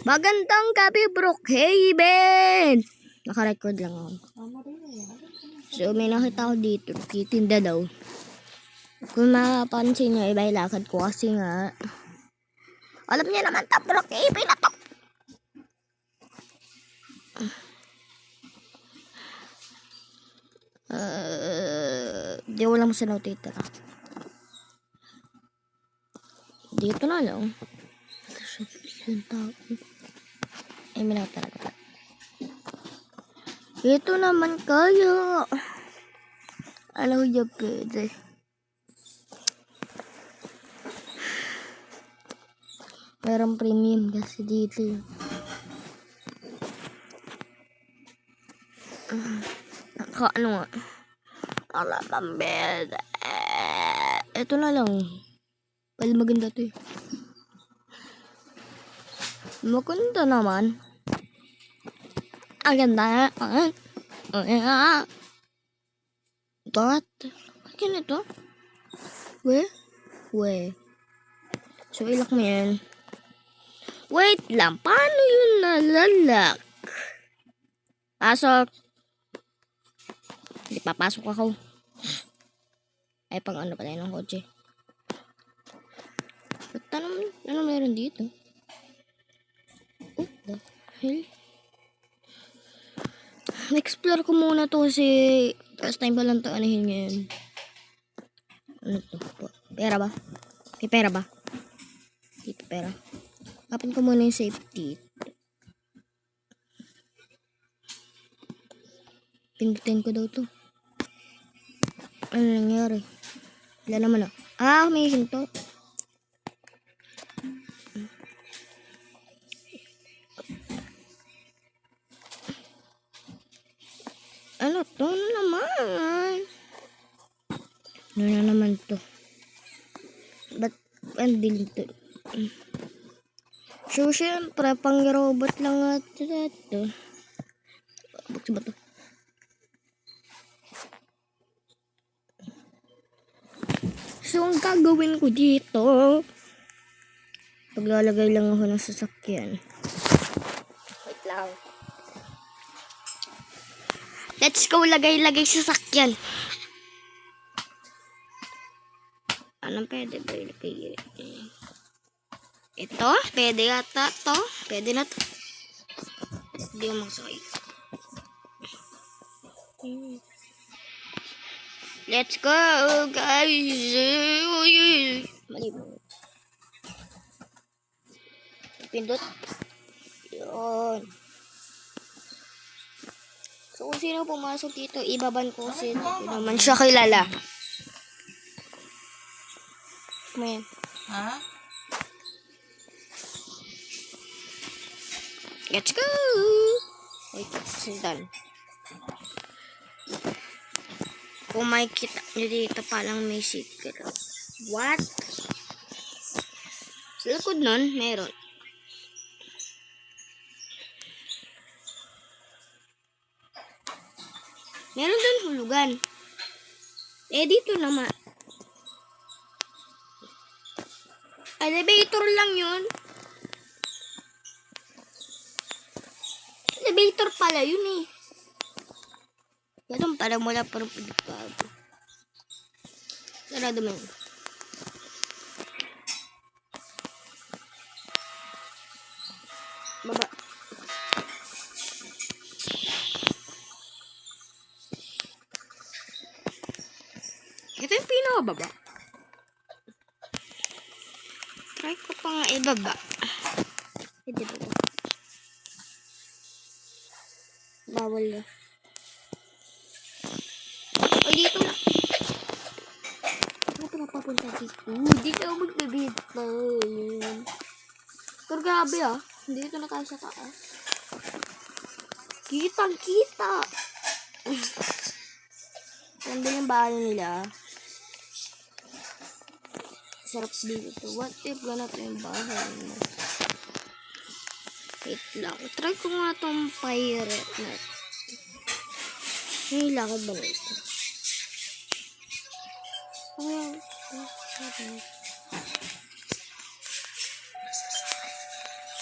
Magandang gabi, Brookhaven! Naka-record lang ako. So, may nakita ko dito. Titinda daw. Kung mapapansin nyo, iba yung lakad ko kasi nga. Alam niya naman ta, Brookhaven na to! Di wala mo sa titira. Dito na lang. Ay, may nakatara. Ito naman kaya. Alam niya pwede. Merong premium kasi dito. Ano nga. Alam ang bed. Ito na lang. Well, maganda to eh. Maganda naman. Ang ganda. What? Bakit ito? We. So, ilak mo yan. Wait lang. Paano yun nalalak? Pasok. Hindi papasok ako. Ay, pang ano pala yun ng kotse. Ano meron dito? What the hell? Na-explore ko muna to kasi first time pa lang ito anahin ngayon. Ano to? Pera ba? May pera ba? Dito pera. Kapin ko muna yung safety. Pindutin ko daw to. Ano nangyari? Wala naman ah. May hinto. Ano to naman? Ano na naman to? Ba't ang dilim to? So, syempre, pang-robot lang nga ito. Buksan ba to? So, ang gagawin ko dito, paglalagay lang ako ng sasakyan. Wait lang. Let's go, lagay sasakyan. Anong pwede ba ilagay? Ito? Pwede yata to? Pwede na to. Hindi ko magsakay. Let's go, guys! Mali mo. Pindot. Yun. So, kung sino pumasok dito, ibaban ko kasi hindi naman siya kilala. Kumain. Ha? Let's go! Wait, sindan. Kung makikita nyo dito palang may secret. What? Sa likod nun, meron. Meron doon hulugan. Dito naman. Elevator lang yun. Elevator pala yun eh. Ganun parang wala parang pagbago. Sarado mo yun. Baba. Ito yung pinakababa. Try ko pa nga ibaba. Hindi ba? Bawal na. O, dito na. Ano pinapapunta dito? Dito ako magbibito. Pero grabe ah. Dito na tayo sa taas. Kita. Ganda yung bahay nila. Sarap dito. What if ganap yung bahay mo? Wait lang. Try ko nga itong pirate na. May lakad ba nito?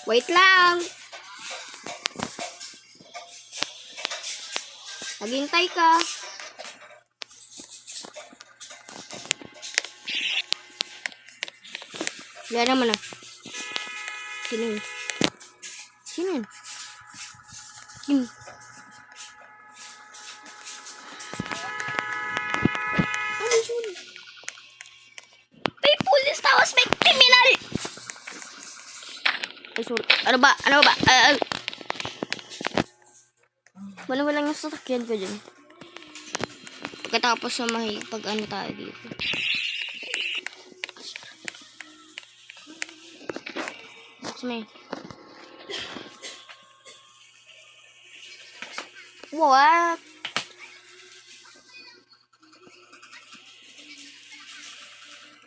Wait lang. Naghintay ka. Wala naman na. Sino yun? Sino yun? Sino? Ano yun? May pulis tapos may criminal! Ay, sorry. Ano ba? Wala yung sasakyan ko dyan. Pagkatapos na pag-ano tayo dito. May what?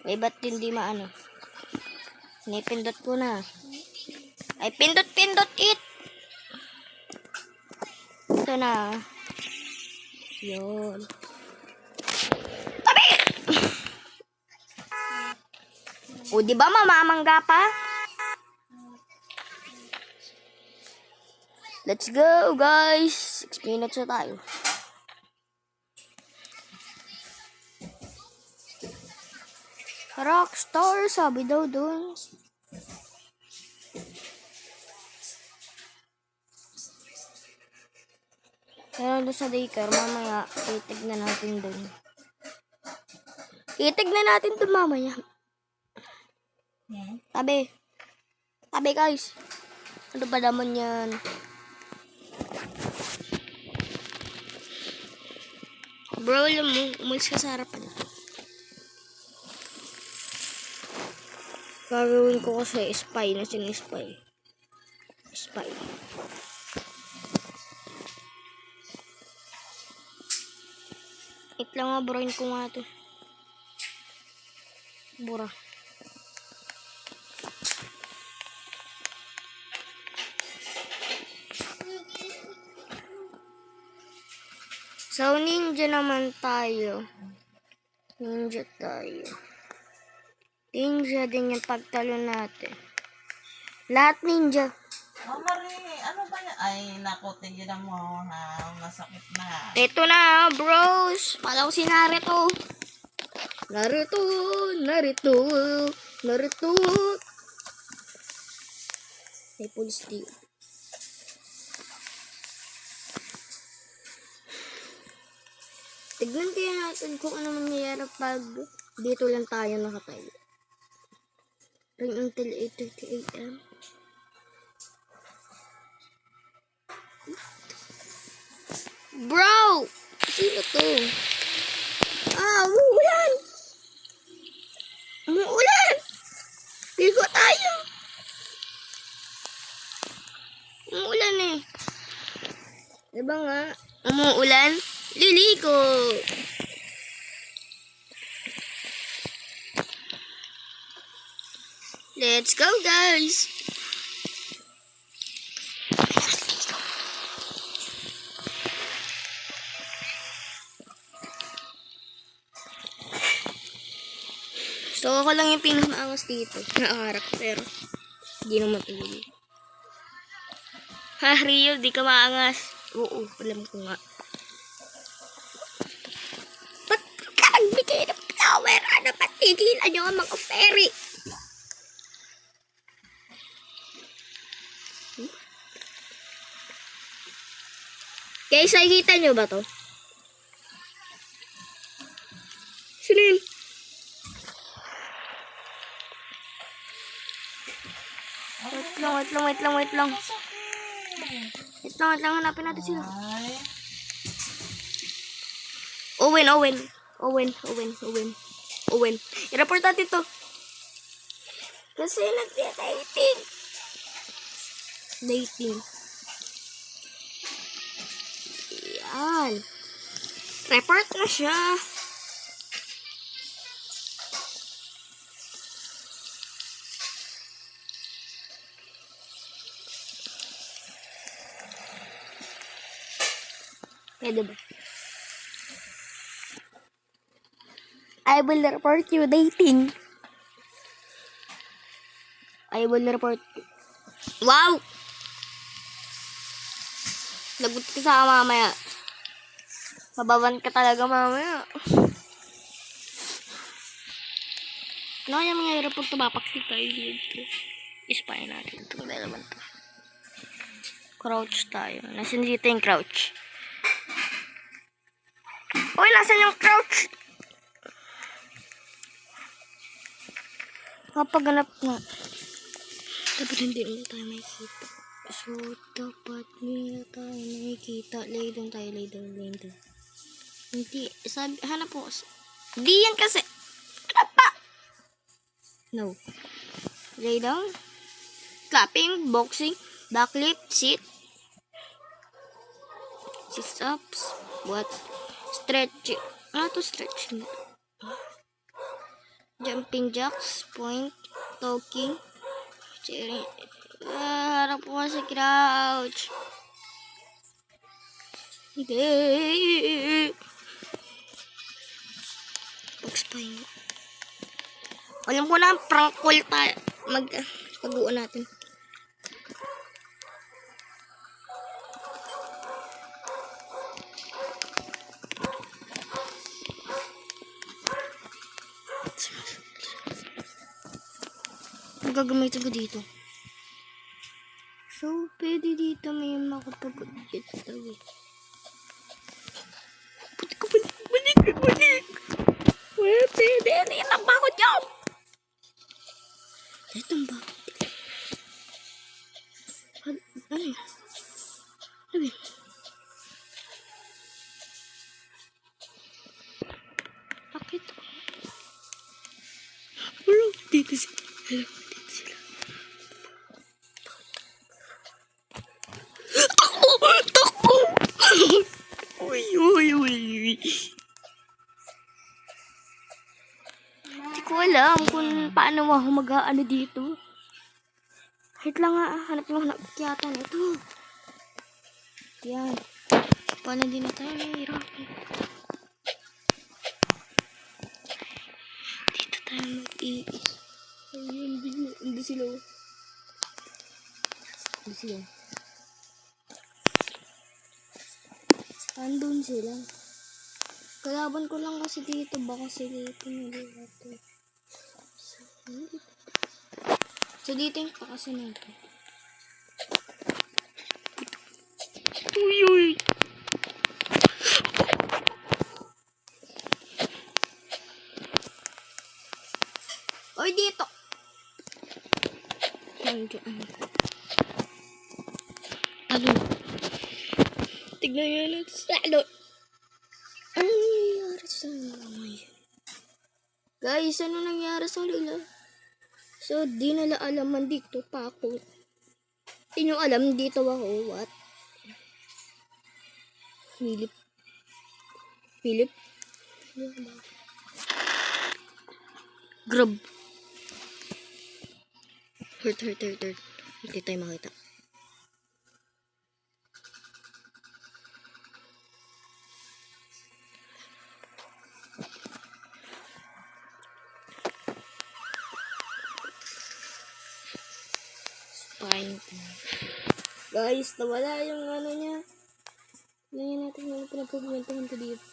Ay, ba't hindi maano? Pinipindot ko na. Ay, pindot it! Ito na. Yun. Tabi! O, di ba mamamangga pa? Let's go, guys! 6 minutes na tayo. Rockstar, sabi daw dun. Pero doon sa daycare, mamaya, titignan natin dun. Titignan natin dun mamaya. Tabi. Tabi, guys. Ano ba naman yan? Bro, alam mo, umalis ka sa harapan. Gagawin ko kasi spy na sin-spy. Spy. Lang nga, broin ko nga ito. Bura. So, ninja naman tayo. Ninja tayo. Ninja din yung pagtalo natin. Lahat ninja. Oh, Marie, ano ba yan? Ay, naku, tigilan mo ha. Masakit na. Ito na, bros. Palaw si Naruto. Naruto. May pulis dito. Tignan kaya natin kung ano mangyayari pag dito lang tayo nakatayo. Ring until 8:30 AM. Bro! Sino to? Umuulan! Umuulan! Ligo tayo! Umuulan eh. Diba nga? Umuulan? Liligo! Let's go, guys! So, ako lang yung pinakaangas dito. Nakaharap, pero hindi naman tuloy. Ha, Rio, di ka maangas. Oo, alam ko nga. Ba't ka nagbigay ng flower? Ano ba? Tigilan nyo ang mga fairy. Guys, nakikita nyo ba to? Sino yun? Wait lang. Hanapin natin sila. Owen. I-report natin to. Kasi nag-dating. Yan. Report na siya. Pwede ba? I will report you dating. I will report you. Wow! Lagot ka sa mamaya. Mababan ka talaga mamaya. Ano kaya mangyayari pag tumapaksik tayo dito? Ispire natin. Ito na naman to. Crouch tayo. Nasaan dito yung crouch? Uy, nasaan yung crouch? Kapaganap nga. Dapat hindi mo tayo makikita. So, dapat hindi tayo makikita. Lay down tayo, lay down. Hindi, sabi, hanap po. Di yan kasi. Hanap pa! No. Lay down. Clapping, boxing, backflip, sit. Sit-ups. What? Stretching. Ano to stretching? Jumping jacks, point, talking, cheering. Harap ko sa crouch. Hindi. Pag-spine. Alam ko na, prank call tayo. Pag-uwan natin. Ang gagamitin ko dito. So, pwede dito may makapag-budget daw eh. Balik. Well, pwede. Hindi lang bakot yun. Ito ang bakot. Ano yun? Ano yun? Bakit? Wala, dito sila. Takbo! Uy. Hindi ko alam kung paano ako mag-ano dito. Kahit lang nga, hanap yata na ito. Yan. Paano din na tayo nahihirapan. Dito tayo mag-iis. Ayun, hindi sila. Andun sila. Kalaban ko lang kasi dito. Baka sila ito nalilito. So, dito yung pakasa natin. Uy. Oy, dito. Ano? Tignan nyo lang sa ano. Ano nangyayari sa mga guys, ano nangyari sa nila? So, di nila alaman dito pa ako. Di nyo alam dito ako. What? Philip? Grab. Hurt. Hindi tayo makita. Fine. Guys, nawala yung ano niya. Ngayon natin yung pinagkukumentuhan ko dito.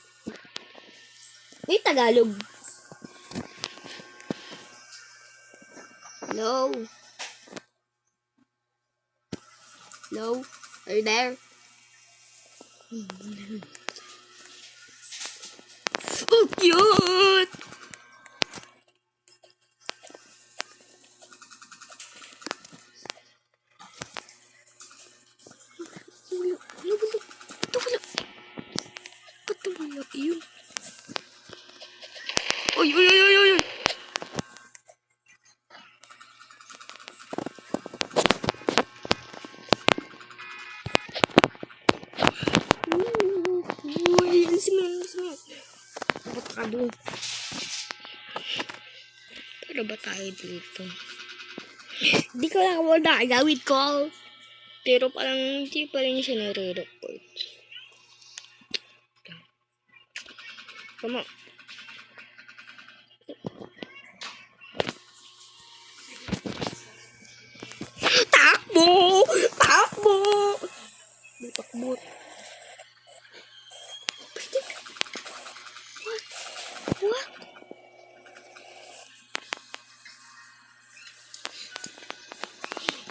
May Tagalog. Hello? Are you there? Oh, cute! Yun. Uy. Uy, alis mo. Ba't ka doon? Pero ba tayo dito? Hindi ko lang mo nakagawid ko. Pero parang hindi pa rin siya nare-record. Come on. Takbo! Takbo! Takbo. What?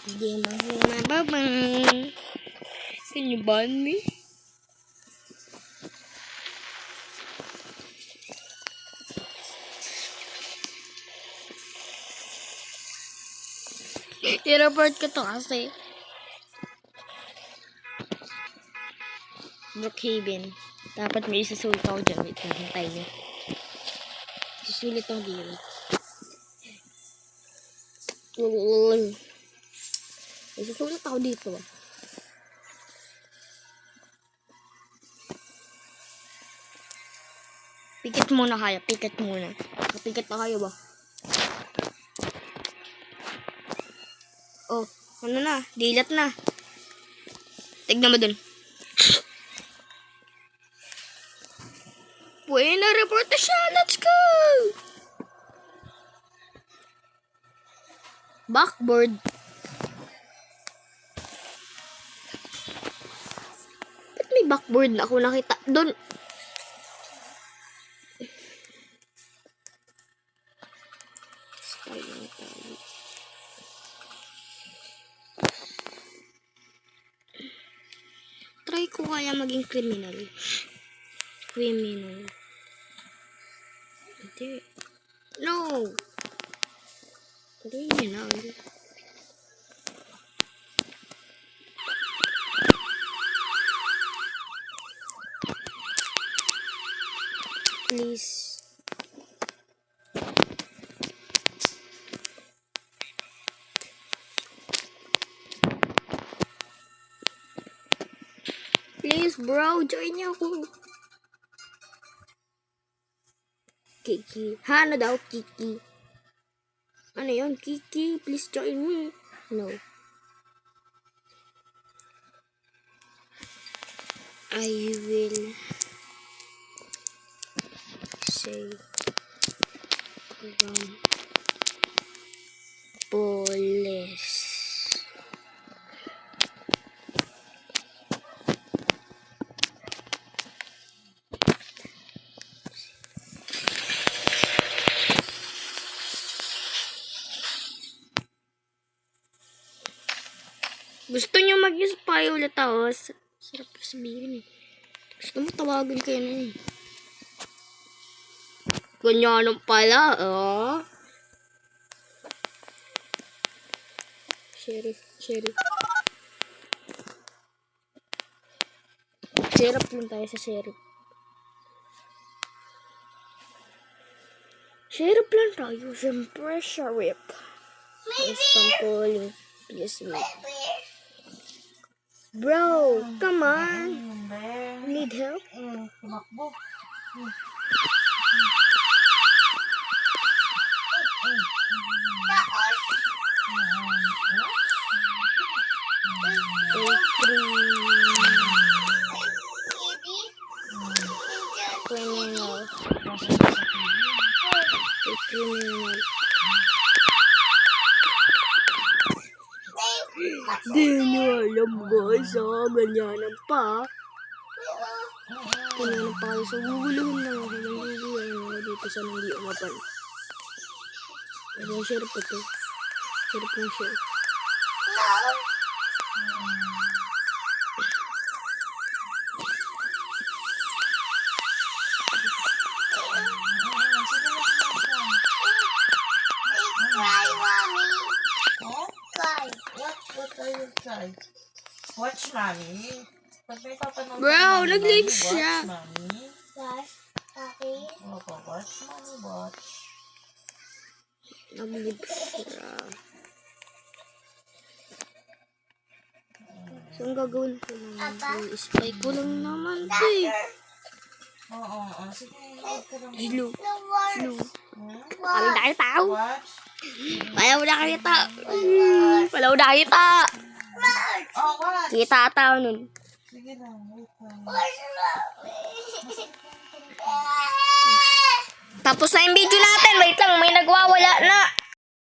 Hindi mo mababang. Can you ban me? I-report ko to kasi. Brookhaven. Dapat may isusulit ako dyan. Wait lang, hintay niyo. Isusulit ako dito. Isusulit ako dito. Pikit muna kaya. Pikit muna. Kapikit na kayo ba? Oh, ano na? Dilat na. Tignan mo dun. Pwede na report na siya. Let's go! Backboard. Ba't may backboard na ako nakita? Doon. Try ko kaya maging criminal. Criminal. Hindi. No! Criminal. Please. Please, bro. Join niyo ako. Kiki. Ano daw, Kiki? Ano yun, Kiki? Please join me. No. I will say from police. Gusto nyo mag-spy ulit ako? Sarap na sabihin eh. Gusto mo tawagan kayo na eh. Ganyan pala, oh. Sheriff. Sheriff lang tayo sa sheriff. Sheriff lang tayo. Siyempre, sheriff. Instant calling. Please wait. Bro, come on. Need help? Tumakbo. Criminal. Criminal. Di nyo alam guys, ganyanan pa. Ganyanan pa kayo sa guguluhin lang ako. Naguguluhin dito sa hindi umapan. Ano yung sheriff pa to? Sheriff ng sheriff. What are you trying? Watch mommy. Pag may papanood Bro, ka, nag-leave watch siya. mommy. Watch, okay. Opo, watch mommy, watch. Nag-leave siya. So, ang gagawin ko naman, i-spy ko lang naman ito eh. Oo. Sige, huwag ka lang. Hello. No, watch. Hello. Hmm? Wala na kayo tao. Watch. Wala na kayo tao. Wala na kayo tao. Oh, watch. Kita tao nun. Sige lang, wait lang. Watch, mommy. Tapos na yung video natin. Wait lang, may nagwawala na.